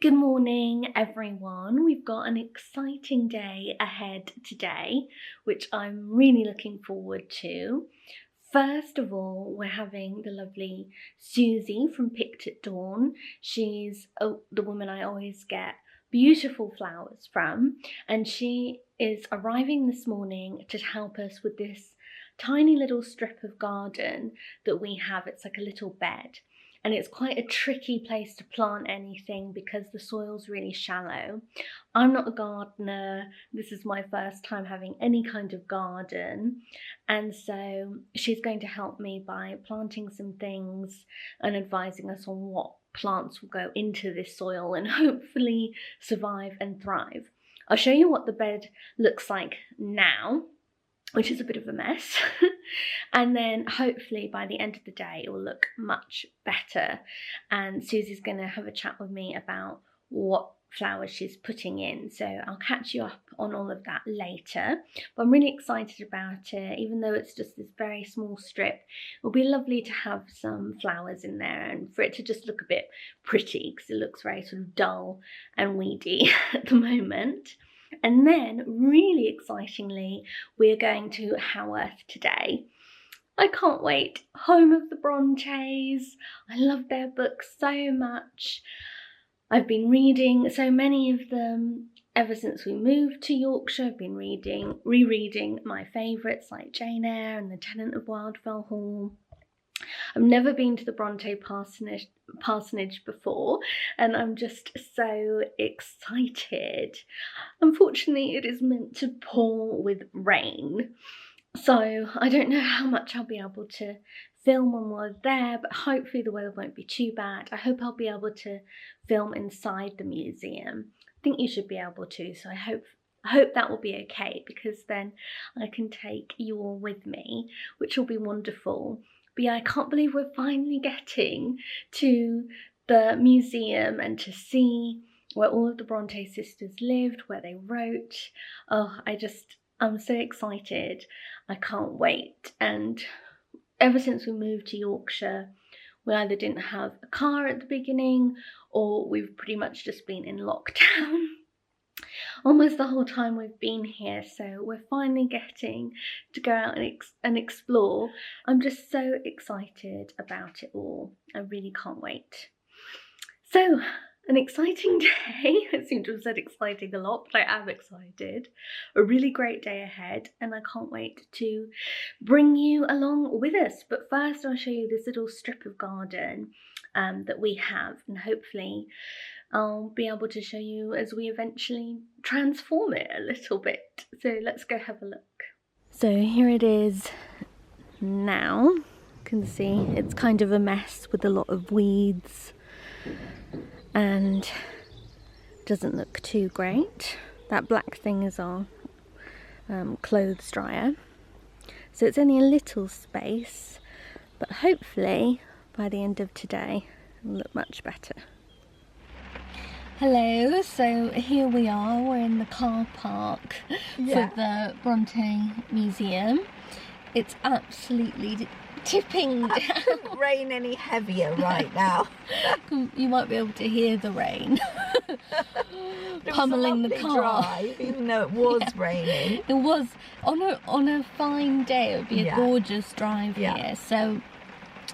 Good morning, everyone. We've got an exciting day ahead today, which I'm really looking forward to. First of all, we're having the lovely Susie from Picked at Dawn. She's the woman I always get beautiful flowers from, and she is arriving this morning to help us with this tiny little strip of garden that we have. It's like a little bed. And it's quite a tricky place to plant anything because the soil's really shallow. I'm not a gardener. This is my first time having any kind of garden. And so she's going to help me by planting some things and advising us on what plants will go into this soil and hopefully survive and thrive. I'll show you what the bed looks like now, which is a bit of a mess. And then hopefully by the end of the day, it will look much better. And Susie's gonna have a chat with me about what flowers she's putting in. So I'll catch you up on all of that later. But I'm really excited about it, even though it's just this very small strip. It'll be lovely to have some flowers in there and for it to just look a bit pretty because it looks very sort of dull and weedy at the moment. And then, really excitingly, we're going to Haworth today. I can't wait. Home of the Brontes. I love their books so much. I've been reading so many of them ever since we moved to Yorkshire. I've been rereading my favourites like Jane Eyre and The Tenant of Wildfell Hall. I've never been to the Brontë Parsonage before, and I'm just so excited. Unfortunately, it is meant to pour with rain, so I don't know how much I'll be able to film when we're there, but hopefully the weather won't be too bad. I hope I'll be able to film inside the museum. I think you should be able to, so I hope that will be okay, because then I can take you all with me, which will be wonderful. But yeah, I can't believe we're finally getting to the museum and to see where all of the Brontë sisters lived, where they wrote. Oh, I'm so excited. I can't wait. And ever since we moved to Yorkshire, we either didn't have a car at the beginning or we've pretty much just been in lockdown almost the whole time we've been here, so we're finally getting to go out and explore. I'm just so excited about it all. I really can't wait. So, an exciting day. I seem to have said exciting a lot, but I am excited. A really great day ahead, and I can't wait to bring you along with us. But first I'll show you this little strip of garden that we have, and hopefully I'll be able to show you as we eventually transform it a little bit. So let's go have a look. So here it is now. You can see it's kind of a mess with a lot of weeds and doesn't look too great. That black thing is our clothes dryer. So it's only a little space, but hopefully by the end of today it'll look much better. Hello, so here we are, we're in the car park for the Brontë Museum. It's absolutely tipping down. It couldn't rain any heavier right now. You might be able to hear the rain pummeling the car. Drive, even though it was raining. It was, on a fine day, it would be a gorgeous drive here, so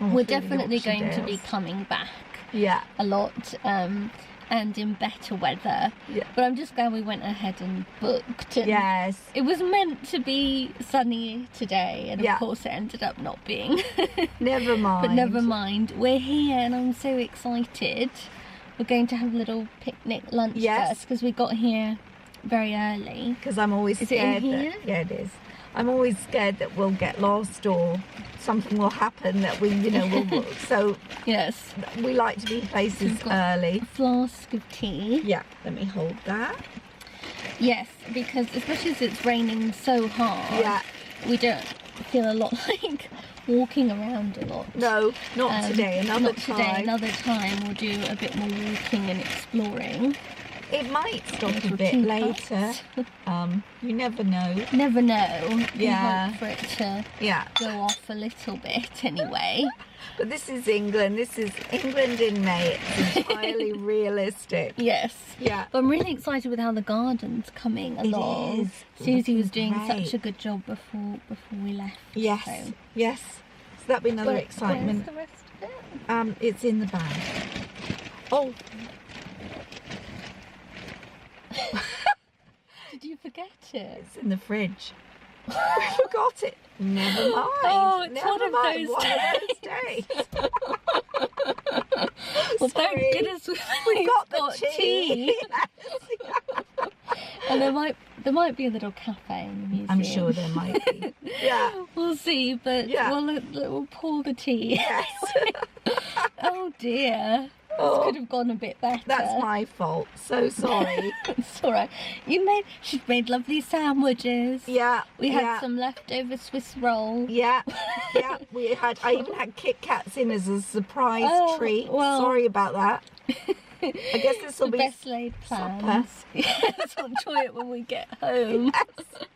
we're definitely going to be coming back a lot. And in better weather, but I'm just glad we went ahead and booked. And yes, it was meant to be sunny today, and of course it ended up not being. Never mind. But never mind, we're here and I'm so excited. We're going to have a little picnic lunch first because we got here very early. Because I'm always scared that it is. I'm always scared that we'll get lost or something will happen that we, will. So yes, we like to be places early. A flask of tea. Yeah, let me hold that. Yes, because especially as it's raining so hard, we don't feel a lot like walking around a lot. No, not today. Another time we'll do a bit more walking and exploring. It might stop a Little bit teapots. later. You never know. Never know. Yeah. We hope for it to Yeah. go off a little bit anyway. But this is England. This is England in May. It's entirely realistic. Yes. Yeah. But I'm really excited with how the garden's coming along. It is. Susie was doing Great. such a good job before we left. Yes. So. Yes. So that'll be another excitement. Where's the rest of it? It's in the bag. Oh. Did you forget it? It's in the fridge. I forgot it. Never mind. Oh, it's Never one of mind. those One of those days. Well, thank Sorry. goodness We we've got the got tea. And there might be a little cafe in the museum. I'm sure there might be. Yeah. We'll see, but Yeah. we'll pour the tea. Yes. Oh dear. This could have gone a bit better. That's my fault. So sorry. It's alright. She's made lovely sandwiches. Yeah. We had some leftover Swiss roll. Yeah. Yeah. I even had Kit Kats in as a surprise treat. Well, Sorry about that. I guess this will the be best laid plans. Yes, we'll enjoy it when we get home.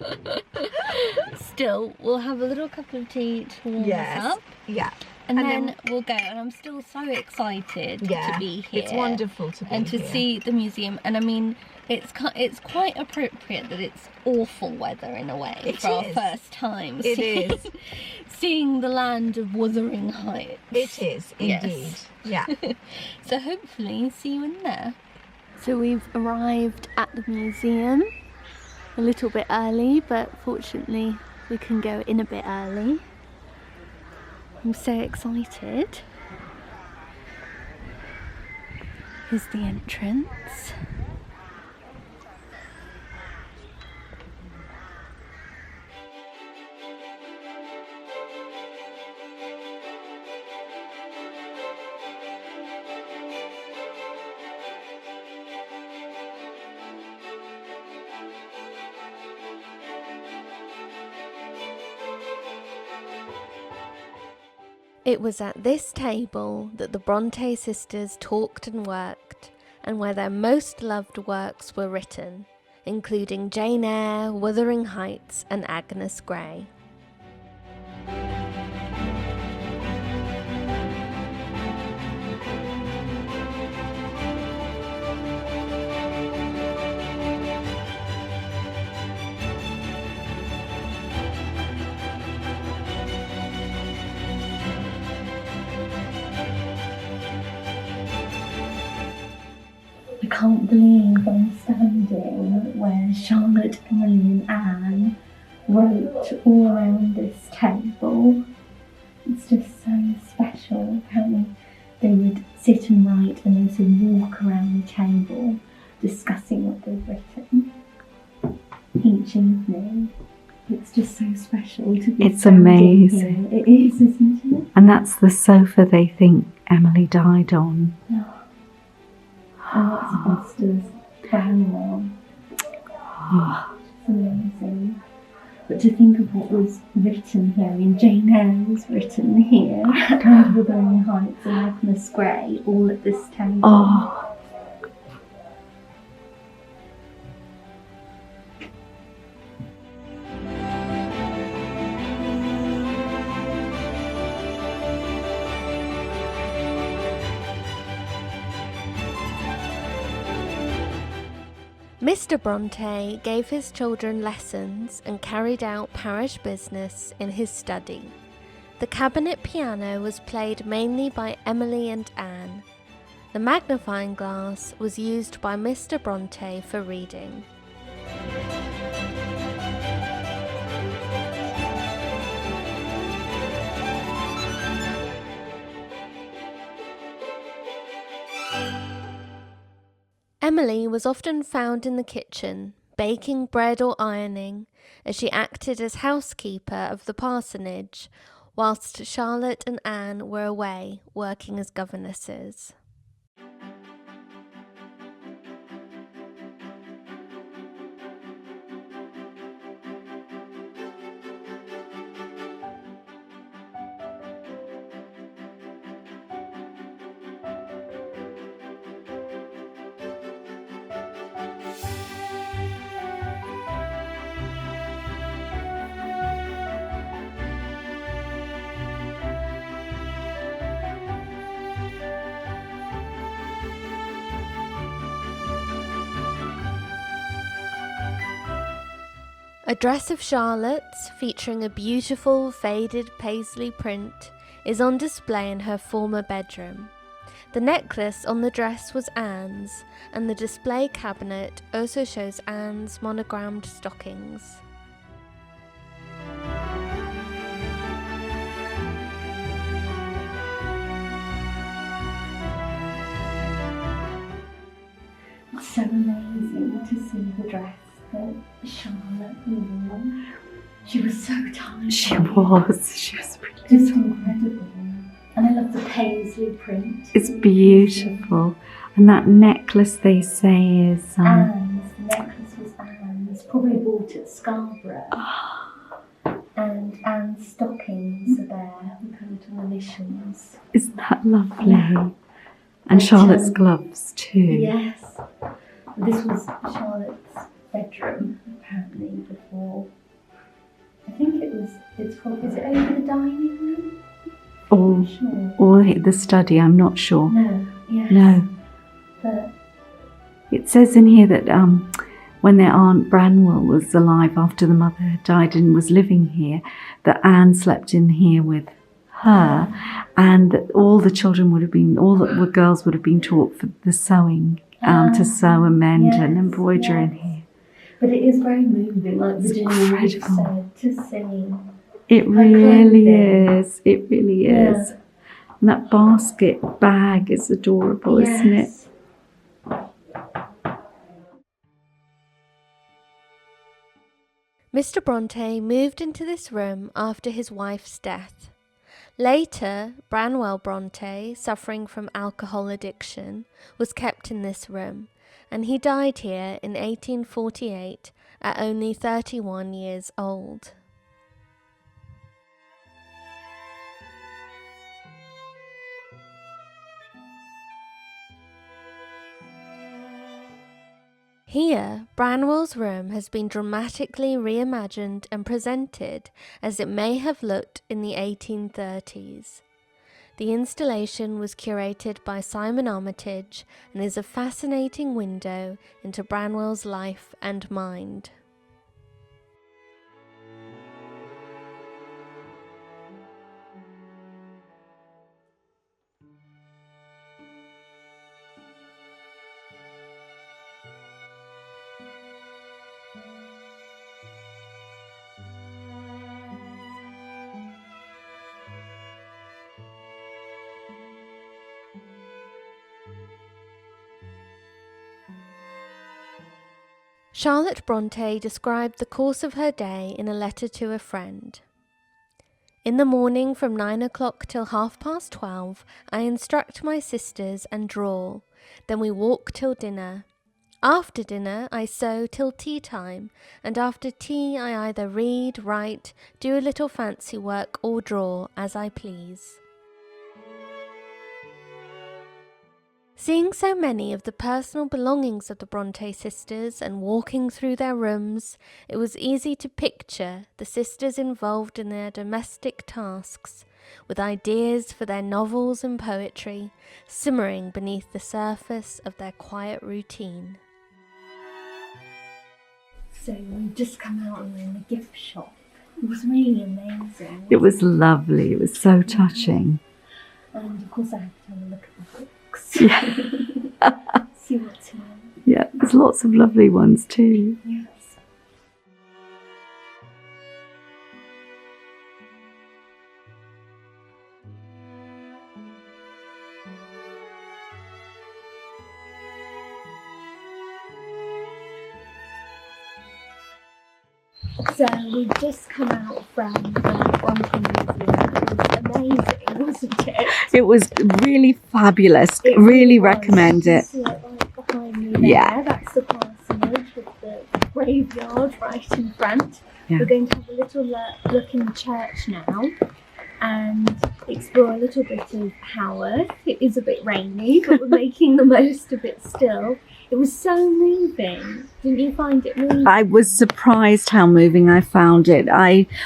Yes. Still, we'll have a little cup of tea to warm us up. Yeah. And then we'll go. And I'm still so excited to be here. It's wonderful to be and to here. see the museum. And I mean, it's quite appropriate that it's awful weather in a way for our first time. It is. Seeing the land of Wuthering Heights. It is indeed. Yes. Yeah. So hopefully see you in there. So we've arrived at the museum a little bit early, but fortunately we can go in a bit early. I'm so excited. Here's the entrance. It was at this table that the Brontë sisters talked and worked, and where their most loved works were written, including Jane Eyre, Wuthering Heights and Agnes Grey. I can't believe I'm standing where Charlotte, Emily and Anne wrote all around this table. It's just so special how they would sit and write and also walk around the table discussing what they've written each evening. It's just so special to be It's standing amazing. here. It is, isn't it? And that's the sofa they think Emily died on. And that's Buster's grandma. It's amazing. But to think of what was written here, I mean, Jane Eyre was written here, and Wuthering Heights and Agnes Grey, all at this table. Oh, Mr. Brontë gave his children lessons and carried out parish business in his study. The cabinet piano was played mainly by Emily and Anne. The magnifying glass was used by Mr. Brontë for reading. Emily was often found in the kitchen, baking bread or ironing, as she acted as housekeeper of the parsonage, whilst Charlotte and Anne were away working as governesses. A dress of Charlotte's, featuring a beautiful faded paisley print, is on display in her former bedroom. The necklace on the dress was Anne's, and the display cabinet also shows Anne's monogrammed stockings. It's so amazing to see the dress that Charlotte wore. She was so tiny. She was pretty. Just incredible. And I love the paisley print. It's beautiful. And that necklace, they say, is Anne's. The necklace was Anne's. Probably bought at Scarborough. And Anne's stockings are there with her little initials. Isn't that lovely? And Charlotte's gloves too. Yes. This was Charlotte's bedroom, apparently, before. I think it's called, is it over the dining room? Or the study, I'm not sure. No, yes. No. But it says in here that when their Aunt Branwell was alive after the mother had died and was living here, that Anne slept in here with her, and that all the girls would have been taught for the sewing, to sew and mend and embroider in here. But it is very moving, like Virginia said, to see. It really is. It really is. And that basket bag is adorable, isn't it? Mr. Brontë moved into this room after his wife's death. Later, Branwell Brontë, suffering from alcohol addiction, was kept in this room, and he died here in 1848 at only 31 years old. Here, Branwell's room has been dramatically reimagined and presented as it may have looked in the 1830s. The installation was curated by Simon Armitage and is a fascinating window into Branwell's life and mind. Charlotte Brontë described the course of her day in a letter to a friend. In the morning from 9 o'clock till 12:30, I instruct my sisters and draw. Then we walk till dinner. After dinner, I sew till tea time, and after tea I either read, write, do a little fancy work or draw, as I please. Seeing so many of the personal belongings of the Brontë sisters and walking through their rooms, it was easy to picture the sisters involved in their domestic tasks, with ideas for their novels and poetry simmering beneath the surface of their quiet routine. So we've just come out and we're in the gift shop. It was really amazing. It was lovely. It was so touching. And of course I had to have a look at the books. Yeah. See what's here. Yeah, there's lots of lovely ones too. Yes. So we've just come out from Brontë Museum. It was amazing, wasn't it? It was really fabulous. It really was. recommend it. See it right behind me there. Yeah. That's the parsonage with the graveyard right in front. Yeah. We're going to have a little look in the church now and explore a little bit of Haworth. It is a bit rainy, but we're making the most of it still. It was so moving. Didn't you find it moving? I was surprised how moving I found it.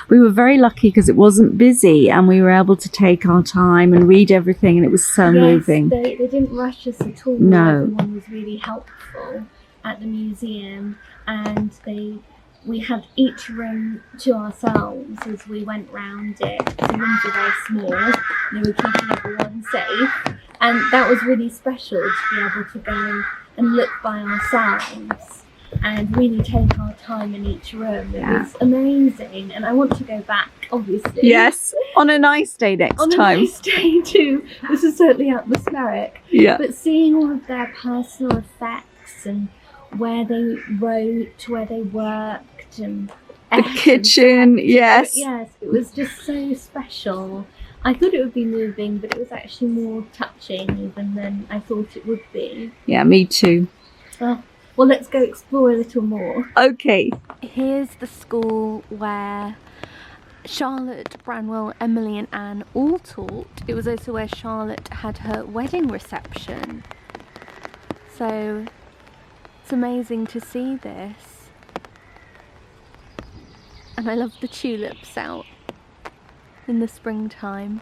We were very lucky because it wasn't busy and we were able to take our time and read everything, and it was so moving. They didn't rush us at all. No. Everyone was really helpful at the museum, and they we had each room to ourselves as we went round it. The rooms were very small, they were keeping everyone safe, and that was really special to be able to go and look by ourselves and really take our time in each room. It was amazing, and I want to go back, obviously. Yes, on a nice day next time. On a nice day too. This is certainly atmospheric. Yeah. But seeing all of their personal effects and where they wrote, where they worked, and the kitchen, yes. Yes, it was just so special. I thought it would be moving, but it was actually more touching even than I thought it would be. Yeah, me too. Oh, well, let's go explore a little more. Okay. Here's the school where Charlotte, Branwell, Emily and Anne all taught. It was also where Charlotte had her wedding reception. So it's amazing to see this. And I love the tulips out in the springtime.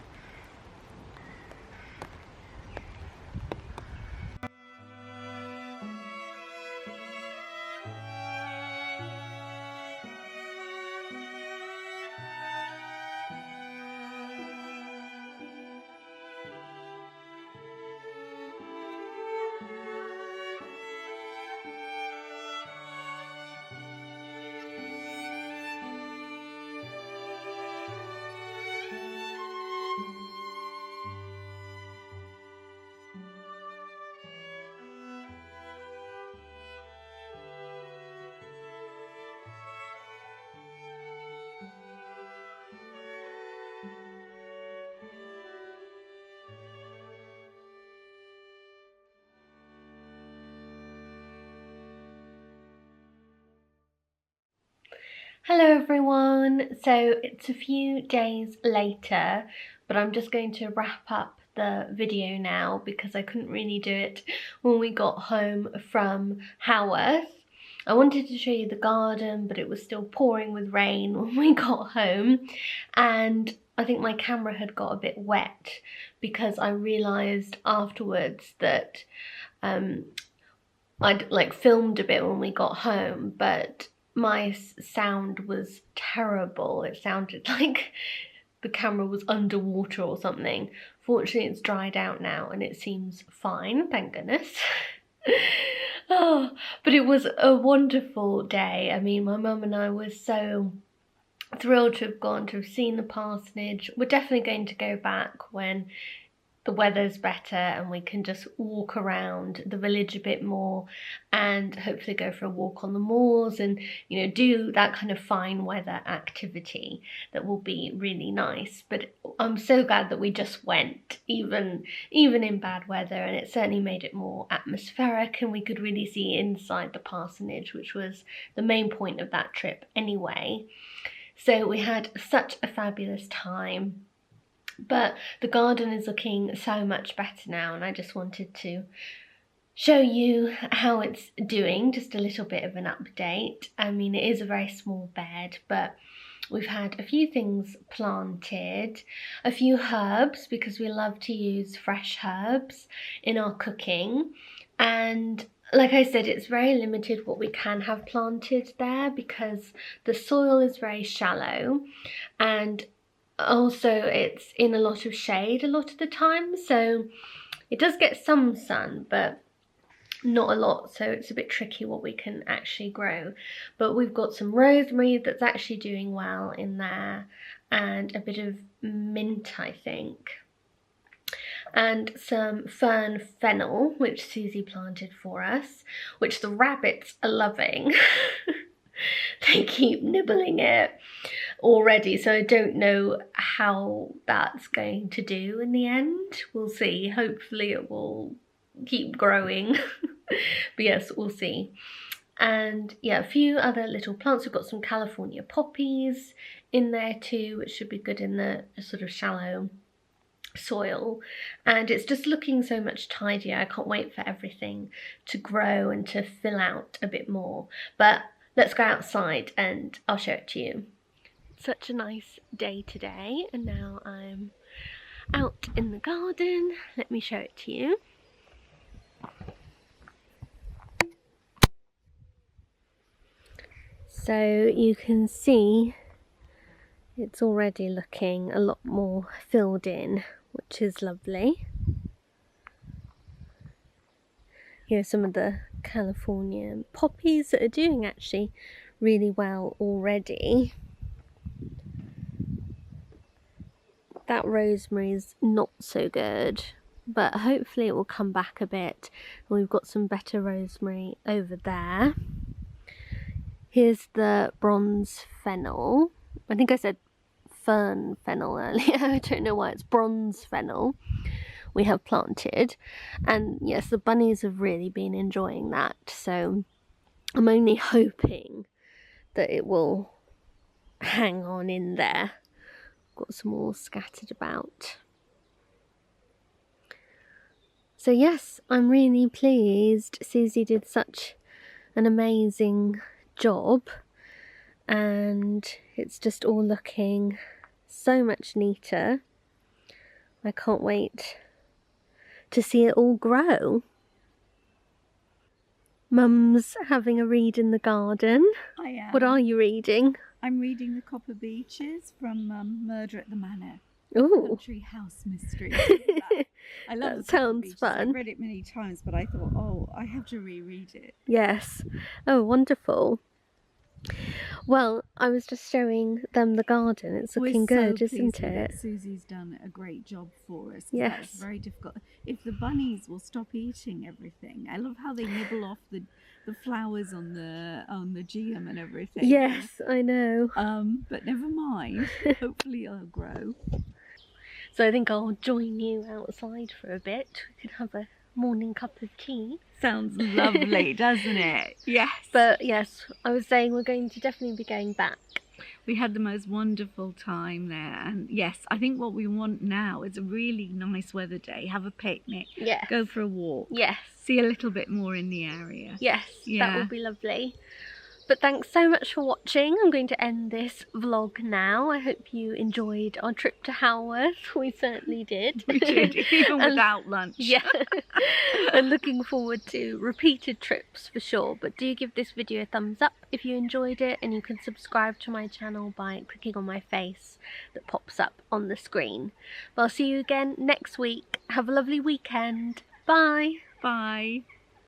Hello everyone, so it's a few days later, but I'm just going to wrap up the video now because I couldn't really do it when we got home from Haworth. I wanted to show you the garden, but it was still pouring with rain when we got home, and I think my camera had got a bit wet because I realised afterwards that I'd filmed a bit when we got home, but my sound was terrible. It sounded like the camera was underwater or something. Fortunately, it's dried out now and it seems fine, thank goodness. Oh, but it was a wonderful day. I mean, my mum and I were so thrilled to have gone to have seen the parsonage. We're definitely going to go back when the weather's better and we can just walk around the village a bit more and hopefully go for a walk on the moors and, you know, do that kind of fine weather activity that will be really nice. But I'm so glad that we just went, even in bad weather, and it certainly made it more atmospheric and we could really see inside the parsonage, which was the main point of that trip anyway. So we had such a fabulous time. But the garden is looking so much better now, and I just wanted to show you how it's doing, just a little bit of an update. I mean, it is a very small bed, but we've had a few things planted, a few herbs, because we love to use fresh herbs in our cooking. And like I said, it's very limited what we can have planted there because the soil is very shallow, and also it's in a lot of shade a lot of the time, so it does get some sun but not a lot, so it's a bit tricky what we can actually grow. But we've got some rosemary that's actually doing well in there, and a bit of mint, I think, and some fern fennel which Susie planted for us, which the rabbits are loving. They keep nibbling it already, so I don't know how that's going to do in the end. We'll see. Hopefully it will keep growing. But yes, we'll see. And yeah, a few other little plants. We've got some California poppies in there too, which should be good in the sort of shallow soil, and it's just looking so much tidier. I can't wait for everything to grow and to fill out a bit more. But let's go outside and I'll show it to you. Such a nice day today, and now I'm out in the garden. Let me show it to you. So you can see it's already looking a lot more filled in, which is lovely. Here are some of the California poppies that are doing actually really well already. That rosemary is not so good, but hopefully it will come back a bit. We've got some better rosemary over there. Here's the bronze fennel. I think I said fern fennel earlier. I don't know why it's bronze fennel we have planted. And yes, the bunnies have really been enjoying that. So I'm only hoping that it will hang on in there. Got some more scattered about. So yes, I'm really pleased. Susie did such an amazing job, and it's just all looking so much neater. I can't wait to see it all grow. Mum's having a read in the garden. I am. What are you reading? I'm reading The Copper Beeches from Murder at the Manor. Ooh. Country house mystery. I love That The Copper sounds Beeches. fun. I've read it many times, but I thought, oh, I have to reread it. Yes. Oh, wonderful. Well, I was just showing them the garden. It's looking good, isn't it? Susie's done a great job for us. Yes. That's very difficult. If the bunnies will stop eating everything. I love how they nibble off the flowers on the geum and everything. Yes, I know. But never mind. Hopefully it'll grow. So I think I'll join you outside for a bit. We could have a morning cup of tea. Sounds lovely, doesn't it? Yes. But yes, I was saying we're going to definitely be going back. We had the most wonderful time there, and yes, I think what we want now is a really nice weather day. Have a picnic. Yes. Go for a walk. Yes. See a little bit more in the area. Yes, Yeah. that would be lovely. But thanks so much for watching. I'm going to end this vlog now. I hope you enjoyed our trip to Haworth. We certainly did. We did, even without lunch. Yeah. And looking forward to repeated trips for sure. But do give this video a thumbs up if you enjoyed it, and you can subscribe to my channel by clicking on my face that pops up on the screen. But I'll see you again next week. Have a lovely weekend. Bye. Bye.